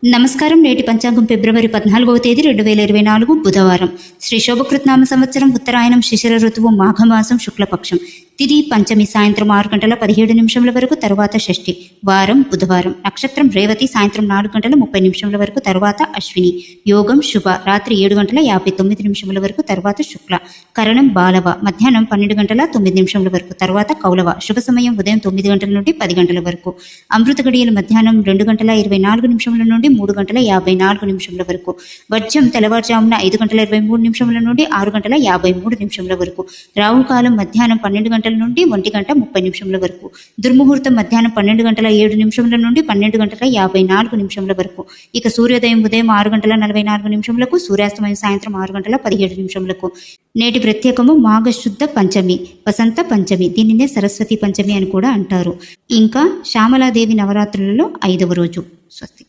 నమస్కారం. నేటి పంచాంగం ఫిబ్రవరి 14వ తేదీ 2024 బుధవారం. శ్రీ శోభకృత్నామ సంవత్సరం ఉత్తరాయణం శిశిర ఋతువు మాఘమాసం శుక్లపక్షం. తిది పంచమి సాయంత్రం 6:17 వరకు, తరువాత షష్ఠి. వారం బుధవారం. నక్షత్రం రేవతి సాయంత్రం 4:30 వరకు, తరువాత అశ్విని. యోగం శుభ రాత్రి 7:59 వరకు, తరువాత శుక్ల. కరణం బాలవ మధ్యాహ్నం 12:09 వరకు, తరువాత కౌలవ. శుభ సమయం ఉదయం 9 గంటల నుండి 10 గంటల వరకు. అమృత గడియలు మధ్యాహ్నం 2:24 నుండి 3:54 వరకు. వర్జ్యం తెల్లవారుజామున 5:23 నుండి 6:53 వరకు. రాహుకాలం మధ్యాహ్నం 12 గంటల నుండి 1:30 వరకు. దుర్ముహూర్తం మధ్యాహ్నం 12:07 నుండి 12:54 వరకు. ఇక సూర్యోదయం ఉదయం 6:44, సూర్యాస్తమయం సాయంత్రం 6:17. నేటి ప్రత్యేకము మాఘశుద్ధ పంచమి, వసంత పంచమి. దీనినే సరస్వతి పంచమి అని కూడా అంటారు. ఇంకా శ్యామలాదేవి నవరాత్రులలో 5వ రోజు. స్వస్తి.